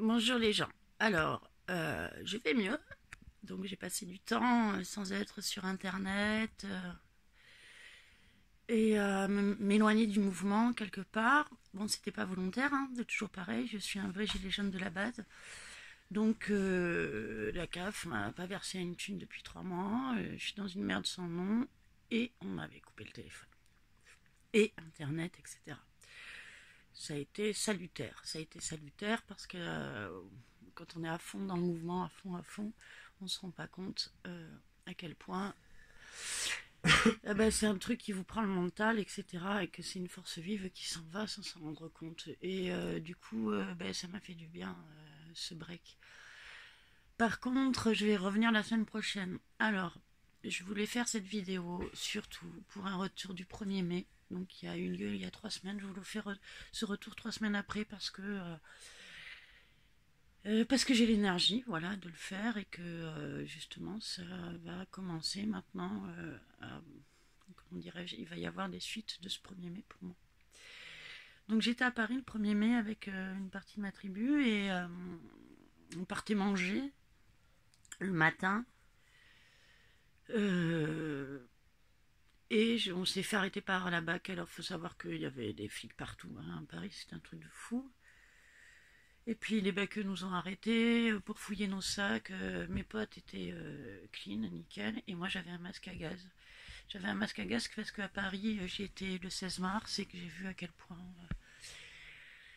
Bonjour les gens. Alors, je vais mieux. Donc j'ai passé du temps sans être sur Internet et m'éloigner du mouvement quelque part. Bon, c'était pas volontaire, hein, c'est toujours pareil. Je suis un vrai gilet jaune de la base. Donc la CAF m'a pas versé une thune depuis 3 mois. Je suis dans une merde sans nom et on m'avait coupé le téléphone et Internet, etc. Ça a été salutaire. Ça a été salutaire parce que quand on est à fond dans le mouvement, à fond, on se rend pas compte à quel point c'est un truc qui vous prend le mental, etc. Et que c'est une force vive qui s'en va sans s'en rendre compte. Et du coup, ça m'a fait du bien, ce break. Par contre, je vais revenir la semaine prochaine. Alors, je voulais faire cette vidéo surtout pour un retour du 1er mai. Donc, qui a eu lieu il y a 3 semaines. Je voulais faire ce retour 3 semaines après parce que j'ai l'énergie, voilà, de le faire et que justement ça va commencer maintenant. Comment dirais-je, il va y avoir des suites de ce 1er mai pour moi. Donc j'étais à Paris le 1er mai avec une partie de ma tribu et on partait manger le matin. Euh, on s'est fait arrêter par la BAC. Alors il faut savoir qu'il y avait des flics partout, hein, à Paris, c'est un truc de fou. Et puis les baqueux nous ont arrêtés pour fouiller nos sacs. Mes potes étaient clean, nickel, et moi j'avais un masque à gaz. J'avais un masque à gaz parce qu'à Paris j'y étais le 16 mars et que j'ai vu à quel point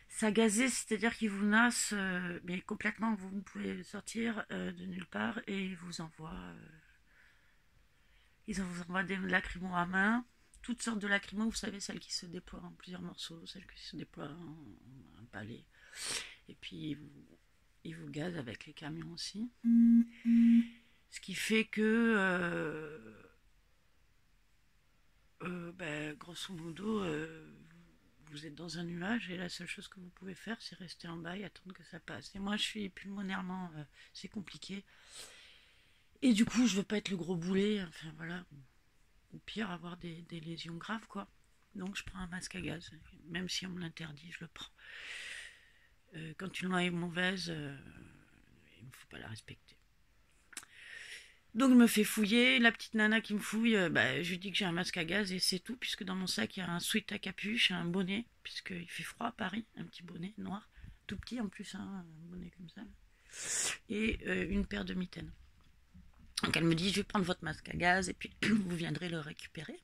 ça gazait, c'est-à-dire qu'ils vous nassent, mais complètement, vous ne pouvez sortir de nulle part et ils vous envoient des lacrymos à main, toutes sortes de lacrymos, vous savez, celles qui se déploient en plusieurs morceaux, celles qui se déploient en un palais. Et puis ils vous gazent avec les camions aussi. Ce qui fait que, grosso modo, vous êtes dans un nuage et la seule chose que vous pouvez faire, c'est rester en bas et attendre que ça passe. Et moi, je suis pulmonairement, c'est compliqué. Et du coup, je veux pas être le gros boulet. Enfin voilà, ou pire, avoir des lésions graves, quoi. Donc, je prends un masque à gaz. Même si on me l'interdit, je le prends. Quand une loi est mauvaise, il ne faut pas la respecter. Donc je me fais fouiller, la petite nana qui me fouille, je lui dis que j'ai un masque à gaz et c'est tout, puisque dans mon sac il y a un sweat à capuche, un bonnet, puisqu'il fait froid à Paris, un petit bonnet noir, tout petit en plus, hein, un bonnet comme ça, et une paire de mitaines. Donc elle me dit, je vais prendre votre masque à gaz et puis vous viendrez le récupérer.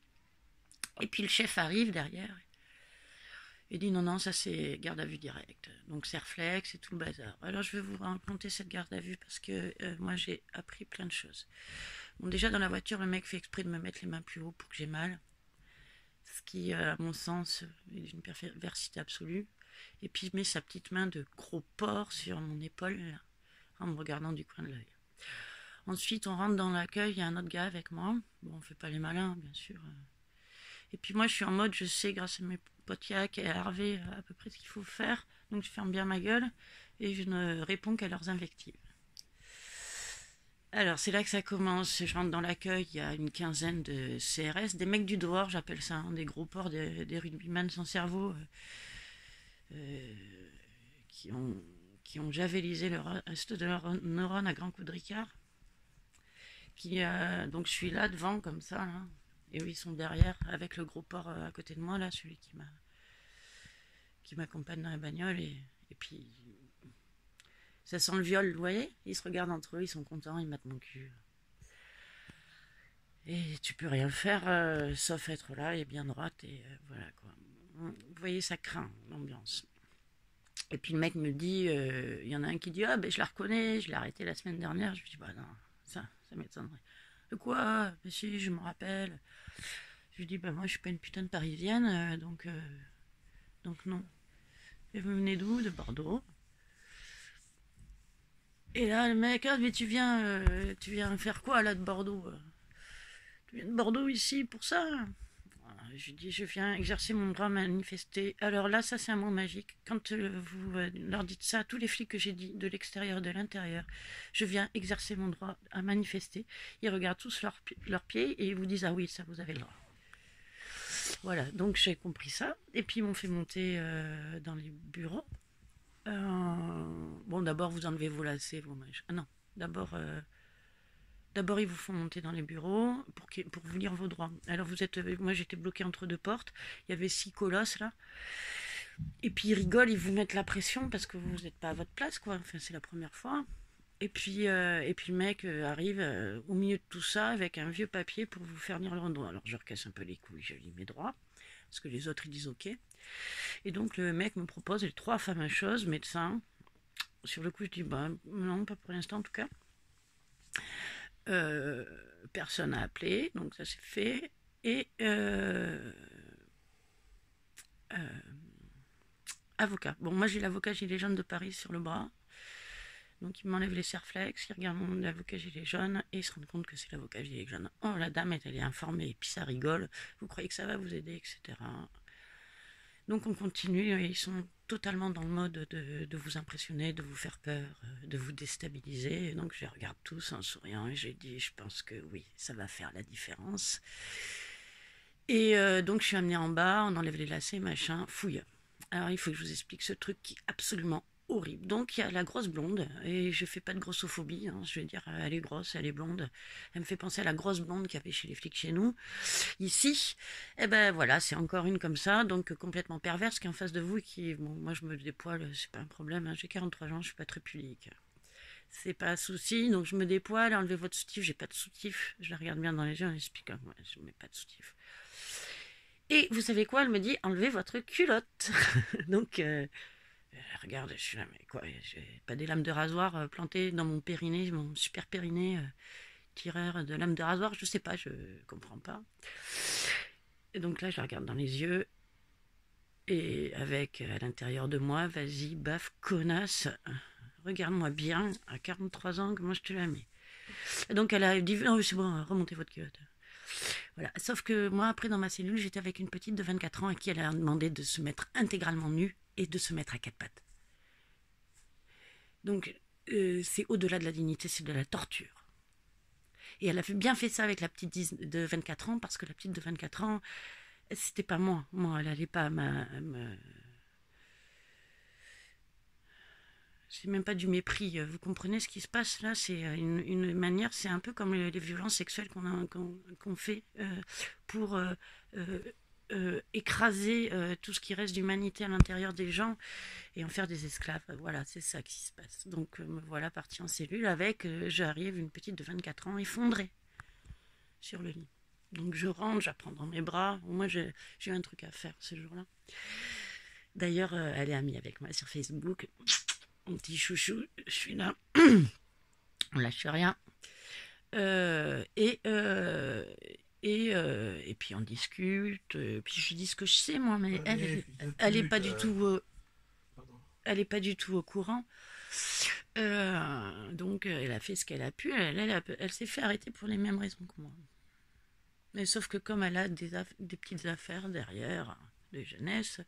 Et puis le chef arrive derrière et dit non, non, ça c'est garde à vue directe. Donc c'est réflexe et tout le bazar. Alors je vais vous raconter cette garde à vue parce que moi j'ai appris plein de choses. Bon, déjà dans la voiture, le mec fait exprès de me mettre les mains plus haut pour que j'ai mal. Ce qui, à mon sens, est d'une perversité absolue. Et puis il met sa petite main de gros porc sur mon épaule, là, en me regardant du coin de l'œil. Ensuite, on rentre dans l'accueil, il y a un autre gars avec moi. Bon, on fait pas les malins, bien sûr. Et puis moi, je suis en mode, je sais, grâce à mes potes Yak et à Hervé, à peu près ce qu'il faut faire. Donc je ferme bien ma gueule et je ne réponds qu'à leurs invectives. Alors, c'est là que ça commence. Je rentre dans l'accueil, il y a une quinzaine de CRS, des mecs du dehors, j'appelle ça, hein, des gros porcs, des rugbyman sans cerveau, euh, qui ont, qui ont javelisé le reste de leurs neurones à grands coups de ricard. Donc, je suis là devant, comme ça, là, et eux, ils sont derrière, avec le gros porc à côté de moi, là, celui qui m'accompagne dans la bagnole, et puis ça sent le viol, vous voyez. Ils se regardent entre eux, ils sont contents, ils mettent mon cul. Et tu peux rien faire, sauf être là et bien droite, et voilà quoi. Vous voyez, ça craint l'ambiance. Et puis le mec me dit, il y en a un qui dit, ah ben je la reconnais, je l'ai arrêtée la semaine dernière. Je lui dis, bah non, ça m'étonnerait. De quoi? Mais si, je me rappelle. Je lui dis, bah moi je suis pas une putain de parisienne, donc non. Et vous venez d'où? De Bordeaux. Et là, le mec, ah, mais tu viens faire quoi là de Bordeaux? Tu viens de Bordeaux ici pour ça? Je lui dis, je viens exercer mon droit à manifester. Alors là, ça c'est un mot magique. Quand vous leur dites ça, tous les flics que j'ai dit, de l'extérieur et de l'intérieur, je viens exercer mon droit à manifester, ils regardent tous leurs pieds et ils vous disent, ah oui, ça vous avez le droit. Voilà, donc j'ai compris ça. Et puis ils m'ont fait monter dans les bureaux. Bon, d'abord vous enlevez vos lacets, vos mèches. Ah non, d'abord ils vous font monter dans les bureaux pour vous lire vos droits. Alors moi j'étais bloquée entre deux portes, il y avait 6 colosses là, et puis ils rigolent, ils vous mettent la pression parce que vous n'êtes pas à votre place, quoi. Enfin, c'est la première fois. Et puis le mec arrive au milieu de tout ça avec un vieux papier pour vous faire lire leurs droits. Alors je recasse un peu les couilles, je lis mes droits, parce que les autres ils disent ok. Et donc le mec me propose les 3 fameuses choses, médecin. Sur le coup je dis bah non, pas pour l'instant en tout cas. Personne n'a appelé, donc ça c'est fait. Et avocat. Bon, moi j'ai l'avocat gilet jaune de Paris sur le bras. Donc il m'enlève les serflex, il regarde mon avocat gilet jaune et il se rend compte que c'est l'avocat gilet jaune. Oh, la dame elle est informée, et puis ça rigole. Vous croyez que ça va vous aider, etc. Donc on continue, et ils sont totalement dans le mode de vous impressionner, de vous faire peur, de vous déstabiliser. Et donc je les regarde tous en souriant et j'ai dit, je pense que oui, ça va faire la différence. Et donc je suis amenée en bas, on enlève les lacets, machin, fouille. Alors il faut que je vous explique ce truc qui est absolument horrible. Donc il y a la grosse blonde, et je fais pas de grossophobie, hein, je veux dire, elle est grosse, elle est blonde. Elle me fait penser à la grosse blonde qu'il y avait chez les flics chez nous. Ici, eh ben voilà, c'est encore une comme ça, donc complètement perverse, qui est en face de vous, et qui, bon, moi je me dépoile, c'est pas un problème, hein, j'ai 43 ans, je suis pas très pudique. C'est pas un souci, donc je me dépoile, enlevez votre soutif, j'ai pas de soutif. Je la regarde bien dans les yeux, elle explique, ouais, je mets pas de soutif. Et vous savez quoi, elle me dit, enlevez votre culotte. Donc, regarde, je suis là, mais quoi, j'ai pas des lames de rasoir plantées dans mon périnée, mon super périnée, tireur de lames de rasoir, je sais pas, je comprends pas. Et donc là, je la regarde dans les yeux, et avec à l'intérieur de moi, vas-y, baffe, connasse, regarde-moi bien, à 43 ans, comment je te la mets. Et donc elle a dit, non, c'est bon, remontez votre culotte. Voilà. Sauf que moi, après, dans ma cellule, j'étais avec une petite de 24 ans à qui elle a demandé de se mettre intégralement nue et de se mettre à 4 pattes. Donc, c'est au-delà de la dignité, c'est de la torture. Et elle a bien fait ça avec la petite de 24 ans, parce que la petite de 24 ans, c'était pas moi. Moi, elle n'allait pas c'est même pas du mépris. Vous comprenez ce qui se passe là? C'est une manière, c'est un peu comme les violences sexuelles qu'on fait pour écraser tout ce qui reste d'humanité à l'intérieur des gens et en faire des esclaves. Voilà, c'est ça qui se passe. Donc me voilà partie en cellule avec, j'arrive, une petite de 24 ans effondrée sur le lit. Donc je rentre, j'apprends dans mes bras. Moi, j'ai eu un truc à faire ce jour-là. D'ailleurs, elle est amie avec moi sur Facebook. Mon petit chouchou, je suis là, on lâche rien. Et puis on discute, puis je lui dis ce que je sais, moi, mais elle est pas du tout, elle est pas du tout au courant. Donc elle a fait ce qu'elle a pu, elle s'est fait arrêter pour les mêmes raisons que moi. Mais sauf que comme elle a des petites affaires derrière, de jeunesse,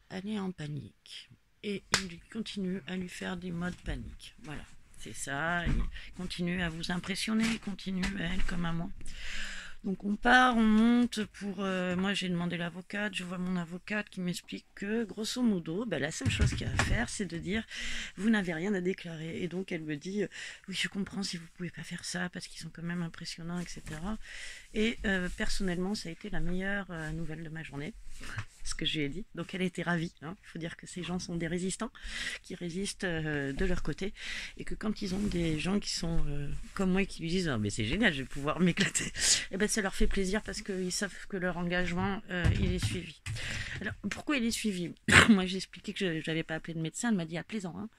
elle est en panique. Et il continue à lui faire des modes panique. Voilà, c'est ça. Il continue à vous impressionner, il continue, elle comme à moi. Donc on part, on monte pour... moi j'ai demandé l'avocate, je vois mon avocate qui m'explique que, grosso modo, la seule chose qu'il y a à faire, c'est de dire, vous n'avez rien à déclarer. Et donc elle me dit, oui je comprends si vous ne pouvez pas faire ça, parce qu'ils sont quand même impressionnants, etc. Et personnellement, ça a été la meilleure nouvelle de ma journée. Ce que je lui ai dit, donc elle était ravie, hein. Il faut dire que ces gens sont des résistants qui résistent de leur côté, et que quand ils ont des gens qui sont comme moi et qui lui disent mais c'est génial, je vais pouvoir m'éclater, et ça leur fait plaisir parce qu'ils savent que leur engagement il est suivi. Alors pourquoi il est suivi? Moi j'ai expliqué que je n'avais pas appelé de médecin, elle m'a dit appelez-en, hein.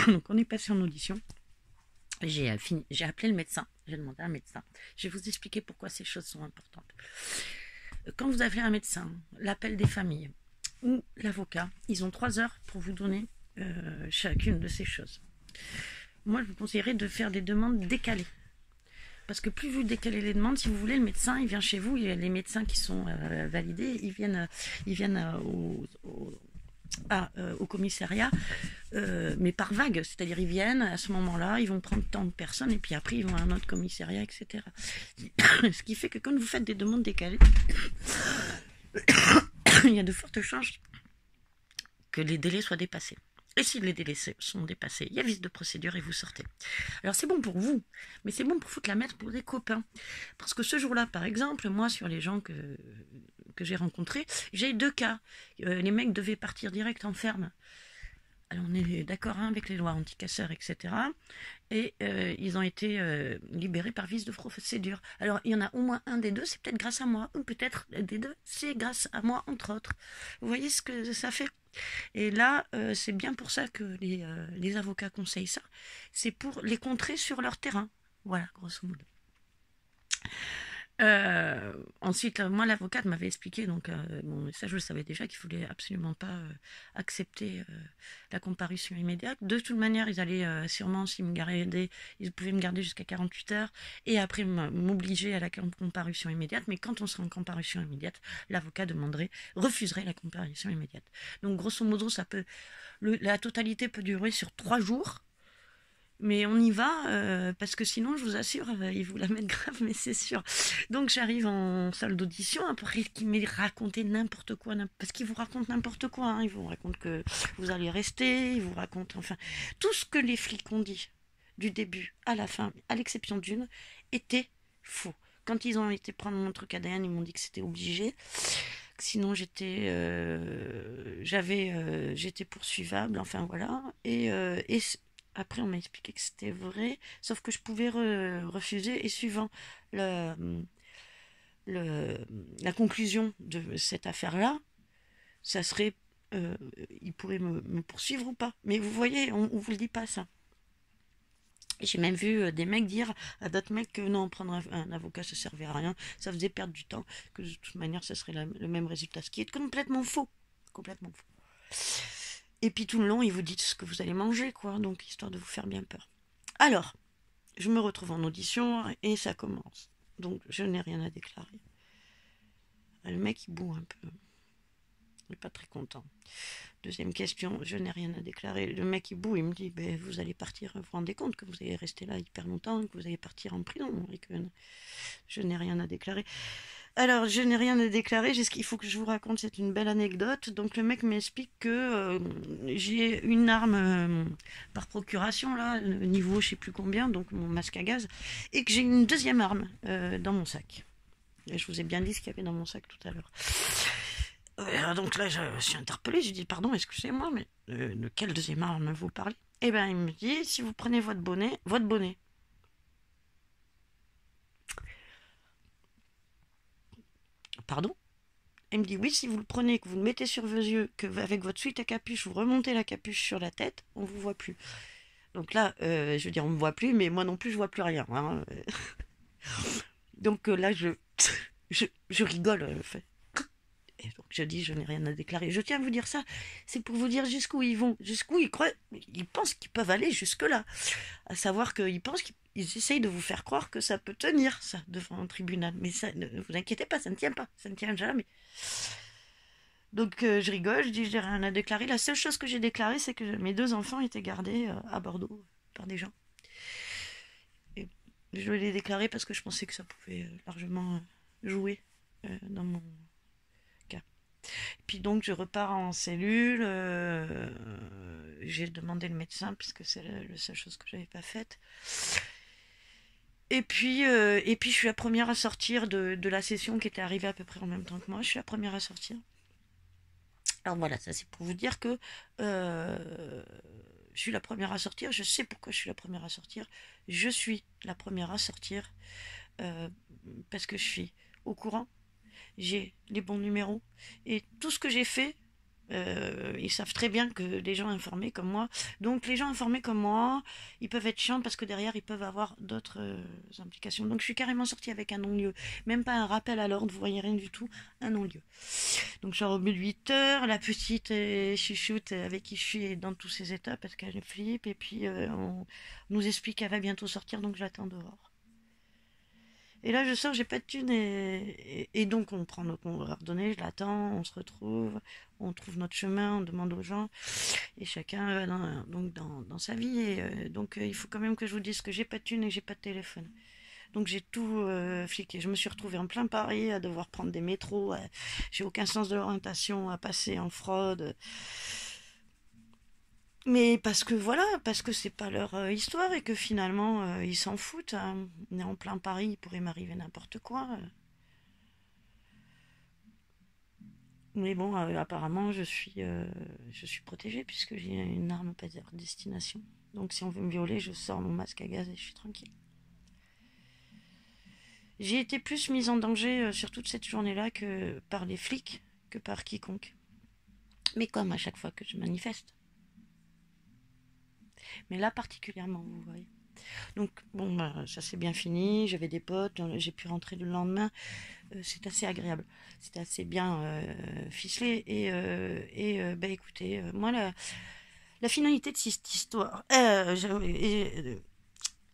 Donc on est passé en audition. J'ai appelé le médecin, j'ai demandé à un médecin, je vais vous expliquer pourquoi ces choses sont importantes. Quand vous avez un médecin, l'appel des familles ou l'avocat, ils ont 3 heures pour vous donner chacune de ces choses. Moi, je vous conseillerais de faire des demandes décalées. Parce que plus vous décalez les demandes, si vous voulez, le médecin, il vient chez vous, il y a les médecins qui sont validés, ils viennent au commissariat, mais par vague, c'est-à-dire ils viennent à ce moment-là, ils vont prendre tant de personnes et puis après ils vont à un autre commissariat, etc. Ce qui fait que quand vous faites des demandes décalées, il y a de fortes chances que les délais soient dépassés. Et si les délais sont dépassés, il y a vice de procédure et vous sortez. Alors c'est bon pour vous, mais c'est bon pour foutre la merde pour des copains. Parce que ce jour-là, par exemple, moi, sur les gens que j'ai rencontrés, j'ai eu 2 cas. Les mecs devaient partir direct en ferme. Alors on est d'accord hein, avec les lois anti-casseurs, etc. Et ils ont été libérés par vice de procédure. Alors il y en a au moins un des deux, c'est peut-être grâce à moi, ou peut-être des deux, c'est grâce à moi, entre autres. Vous voyez ce que ça fait? Et là, c'est bien pour ça que les avocats conseillent ça. C'est pour les contrer sur leur terrain. Voilà, grosso modo. Ensuite, moi, l'avocate m'avait expliqué, donc bon, ça je le savais déjà, qu'il ne fallait absolument pas accepter la comparution immédiate. De toute manière, ils allaient sûrement, s'ils me gardaient, ils pouvaient me garder jusqu'à 48 heures et après m'obliger à la comparution immédiate. Mais quand on sera en comparution immédiate, l'avocat refuserait la comparution immédiate. Donc, grosso modo, la totalité peut durer sur 3 jours. Mais on y va, parce que sinon, je vous assure, ils vous la mettent grave, mais c'est sûr. Donc j'arrive en salle d'audition, après qu'ils m'aient raconté n'importe quoi, parce qu'ils vous racontent n'importe quoi. Hein. Ils vous racontent que vous allez rester, ils vous racontent, enfin, tout ce que les flics ont dit, du début à la fin, à l'exception d'une, était faux. Quand ils ont été prendre mon truc ADN, ils m'ont dit que c'était obligé. Sinon, j'étais poursuivable, enfin voilà. Et après, on m'a expliqué que c'était vrai, sauf que je pouvais refuser. Et suivant le, le, la conclusion de cette affaire-là, ça serait, il pourrait me poursuivre ou pas. Mais vous voyez, on vous le dit pas ça. J'ai même vu des mecs dire à d'autres mecs que non, prendre un avocat, ça servait à rien, ça faisait perdre du temps, que de toute manière, ça serait le même résultat, ce qui est complètement faux. Complètement faux. Et puis tout le long, ils vous disent ce que vous allez manger, quoi, donc histoire de vous faire bien peur. Alors, je me retrouve en audition et ça commence. Donc, je n'ai rien à déclarer. Le mec, il boue un peu. Il n'est pas très content. Deuxième question, je n'ai rien à déclarer. Le mec, il boue, il me dit, ben, vous allez partir, vous vous rendez compte que vous allez rester là hyper longtemps, que vous allez partir en prison, et que je n'ai rien à déclarer. Alors, je n'ai rien à déclarer, il faut que je vous raconte, c'est une belle anecdote. Donc, le mec m'explique que j'ai une arme par procuration, là, niveau je sais plus combien, donc mon masque à gaz, et que j'ai une deuxième arme dans mon sac. Et je vous ai bien dit ce qu'il y avait dans mon sac tout à l'heure. Donc là, je suis interpellée, je dis, pardon, excusez-moi, mais de quelle deuxième arme vous parlez? Eh bien, il me dit, si vous prenez votre bonnet. Pardon? Il me dit, oui, si vous le prenez, que vous le mettez sur vos yeux, que avec votre suite à capuche, vous remontez la capuche sur la tête, on vous voit plus. Donc là, je veux dire, on me voit plus, mais moi non plus, je vois plus rien. Hein. Donc là, je rigole. Et donc je dis, je n'ai rien à déclarer. Je tiens à vous dire ça, c'est pour vous dire jusqu'où ils vont, jusqu'où ils croient, ils pensent qu'ils peuvent aller jusque-là. À savoir qu'ils pensent qu'ils essayent de vous faire croire que ça peut tenir, ça, devant un tribunal. Mais ça, ne vous inquiétez pas, ça ne tient pas, ça ne tient jamais. Donc je rigole, je dis, je n'ai rien à déclarer. La seule chose que j'ai déclarée, c'est que mes 2 enfants étaient gardés à Bordeaux par des gens. Et je l'ai déclaré parce que je pensais que ça pouvait largement jouer dans mon cas. Puis donc je repars en cellule, j'ai demandé le médecin puisque c'est la seule chose que j'avais pas faite. Et puis je suis la première à sortir de la session qui était arrivée à peu près en même temps que moi. Je suis la première à sortir. Alors voilà, ça c'est pour vous dire que je suis la première à sortir. Je sais pourquoi je suis la première à sortir. Je suis la première à sortir parce que je suis au courant. J'ai les bons numéros. Et tout ce que j'ai fait, ils savent très bien que les gens informés comme moi. Donc les gens informés comme moi, ils peuvent être chiants parce que derrière, ils peuvent avoir d'autres implications. Donc je suis carrément sortie avec un non-lieu. Même pas un rappel à l'ordre, vous voyez rien du tout, un non-lieu. Donc je suis revenue 8 heures, la petite chuchoute avec qui je suis dans tous ses états parce qu'elle flippe. Et puis on nous explique qu'elle va bientôt sortir, donc je l'attends dehors. Et là, je sors, j'ai pas de thunes et donc on prend nos coordonnées, je l'attends, on se retrouve, on trouve notre chemin, on demande aux gens et chacun va dans sa vie. Et donc il faut quand même que je vous dise que j'ai pas de thunes et j'ai pas de téléphone. Donc j'ai tout fliqué. Je me suis retrouvée en plein Paris à devoir prendre des métros. J'ai aucun sens de l'orientation, à passer en fraude. Mais parce que voilà, parce que c'est pas leur histoire et que finalement ils s'en foutent, hein. On est en plein Paris, il pourrait m'arriver n'importe quoi. Mais bon, apparemment je suis protégée puisque j'ai une arme pas à destination. Donc si on veut me violer, je sors mon masque à gaz et je suis tranquille. J'ai été plus mise en danger sur toute cette journée-là que par les flics, que par quiconque. Mais comme à chaque fois que je manifeste. Mais là particulièrement, vous voyez. Donc bon, bah, ça s'est bien fini, j'avais des potes, j'ai pu rentrer le lendemain. C'est assez agréable, c'est assez bien ficelé. Bah écoutez, moi la finalité de cette histoire, il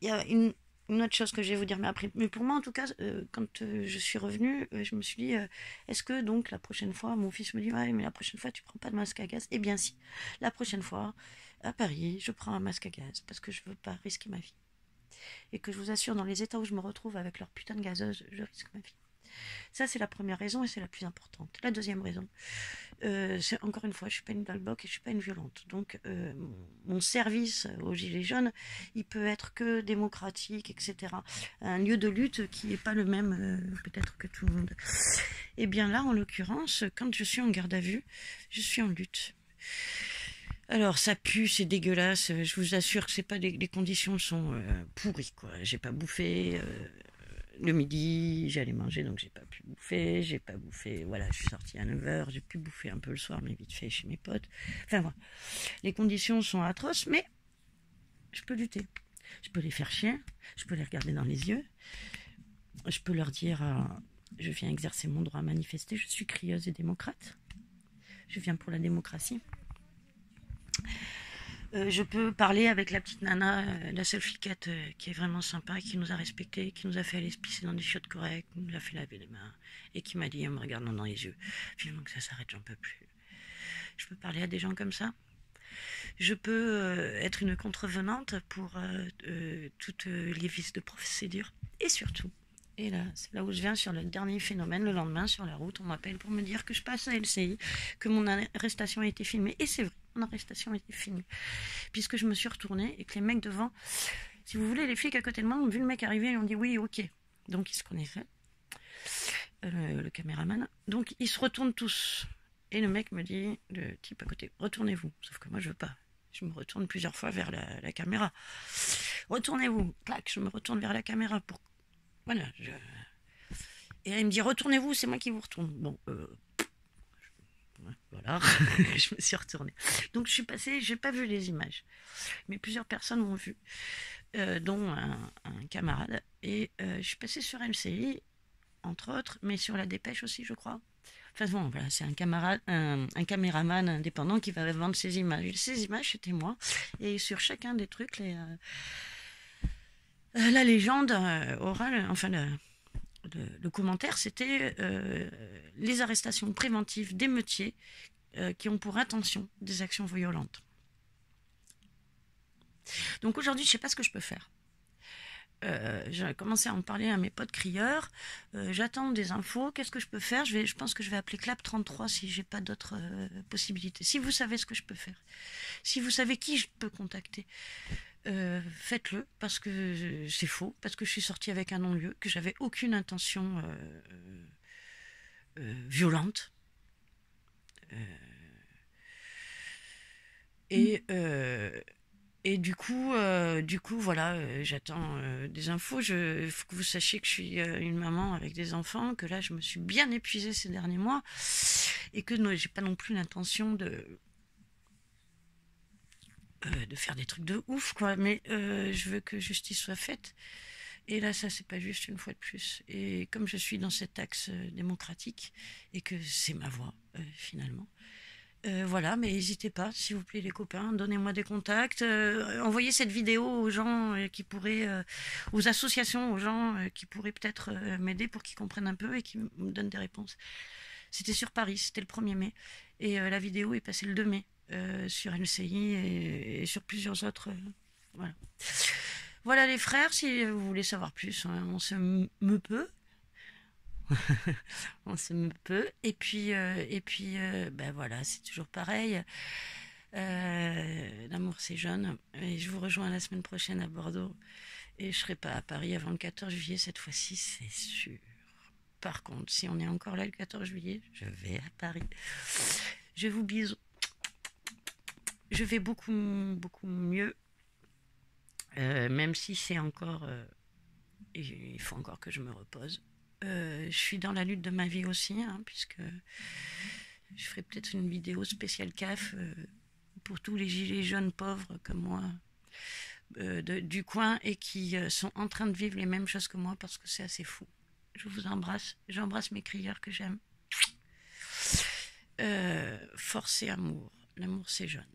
y a une autre chose que je vais vous dire, mais pour moi en tout cas, quand je suis revenue, je me suis dit, est-ce que donc la prochaine fois, mon fils me dit, ouais, mais la prochaine fois tu prends pas de masque à gaz? Eh bien si, la prochaine fois, à Paris, je prends un masque à gaz parce que je veux pas risquer ma vie. Et que je vous assure, dans les états où je me retrouve avec leur putain de gazeuse, je risque ma vie. Ça, c'est la première raison et c'est la plus importante. La deuxième raison, c'est encore une fois, je suis pas une dalboc et je suis pas une violente. Donc, mon service aux Gilets jaunes, il peut être que démocratique, etc. Un lieu de lutte qui n'est pas le même, peut-être que tout le monde. Et bien là, en l'occurrence, quand je suis en garde à vue, je suis en lutte. Alors ça pue, c'est dégueulasse. Je vous assure que c'est pas les conditions sont pourries quoi. J'ai pas bouffé le midi, j'allais manger donc j'ai pas pu bouffer, j'ai pas bouffé. Voilà, je suis sortie à 9h, j'ai pu bouffer un peu le soir mais vite fait chez mes potes. Enfin voilà, les conditions sont atroces mais je peux lutter. Je peux les faire chier, je peux les regarder dans les yeux, je peux leur dire je viens exercer mon droit à manifester, je suis crieuse et démocrate. Je viens pour la démocratie. Je peux parler avec la petite nana, la seule fliquette qui est vraiment sympa, qui nous a respectés, qui nous a fait aller se pisser dans des chiottes correctes, qui nous a fait laver les mains, et qui m'a dit en me regardant dans les yeux, finalement que ça s'arrête, j'en peux plus. Je peux parler à des gens comme ça. Je peux être une contrevenante pour toutes les vices de procédure. Et surtout, et là, c'est là où je viens sur le dernier phénomène, le lendemain, sur la route, on m'appelle pour me dire que je passe à LCI, que mon arrestation a été filmée. Et c'est vrai, mon arrestation a été filmée. Puisque je me suis retournée et que les mecs devant, si vous voulez, les flics à côté de moi ont vu le mec arriver et ont dit oui, ok. Donc ils se connaissaient, le caméraman. Donc ils se retournent tous. Et le mec me dit, le type à côté, retournez-vous. Sauf que moi je veux pas. Je me retourne plusieurs fois vers la caméra. Retournez-vous. Clac, je me retourne vers la caméra pour... Voilà. Et elle me dit, retournez-vous, c'est moi qui vous retourne. Bon, voilà, je me suis retournée. Donc je suis passée, j'ai pas vu les images, mais plusieurs personnes m'ont vu, dont un camarade. Et je suis passée sur LCI, entre autres, mais sur la Dépêche aussi, je crois. Enfin bon, voilà, c'est un caméraman indépendant qui va vendre ses images. Et ces images, c'était moi. Et sur chacun des trucs, la légende orale, enfin le commentaire, c'était les arrestations préventives d'émeutiers qui ont pour intention des actions violentes. Donc aujourd'hui, je ne sais pas ce que je peux faire. J'ai commencé à en parler à mes potes crieurs. J'attends des infos. Qu'est-ce que je peux faire? Je pense que je vais appeler Clap 33 si j'ai pas d'autres possibilités. Si vous savez ce que je peux faire, si vous savez qui je peux contacter, faites-le parce que c'est faux, parce que je suis sortie avec un non-lieu, que j'avais aucune intention violente. Et du coup, voilà, j'attends des infos. Il faut que vous sachiez que je suis une maman avec des enfants, que là, je me suis bien épuisée ces derniers mois, et que j'ai pas non plus l'intention de faire des trucs de ouf, quoi. Mais je veux que justice soit faite. Et là, ça, c'est pas juste une fois de plus. Et comme je suis dans cet axe démocratique, et que c'est ma voix, finalement, voilà, mais n'hésitez pas, s'il vous plaît, les copains, donnez-moi des contacts, envoyez cette vidéo aux gens qui pourraient, aux associations, aux gens qui pourraient peut-être m'aider pour qu'ils comprennent un peu et qui me donnent des réponses. C'était sur Paris, c'était le 1er mai, et la vidéo est passée le 2 mai sur LCI et sur plusieurs autres. Voilà. Voilà les frères, si vous voulez savoir plus, on se me peut. On se me peut. Et puis ben voilà, c'est toujours pareil. Là, L'amour c'est jeune. Et je vous rejoins la semaine prochaine à Bordeaux. Et je serai pas à Paris avant le 14 juillet cette fois-ci, c'est sûr. Par contre, si on est encore là le 14 juillet, je vais à Paris. Je vous bisous. Je vais beaucoup, beaucoup mieux. Même si c'est encore... il faut encore que je me repose. Je suis dans la lutte de ma vie aussi, hein, puisque je ferai peut-être une vidéo spéciale CAF pour tous les gilets jaunes pauvres comme moi du coin et qui sont en train de vivre les mêmes choses que moi parce que c'est assez fou. Je vous embrasse. J'embrasse mes crieurs que j'aime. Force et amour. L'amour c'est jeune.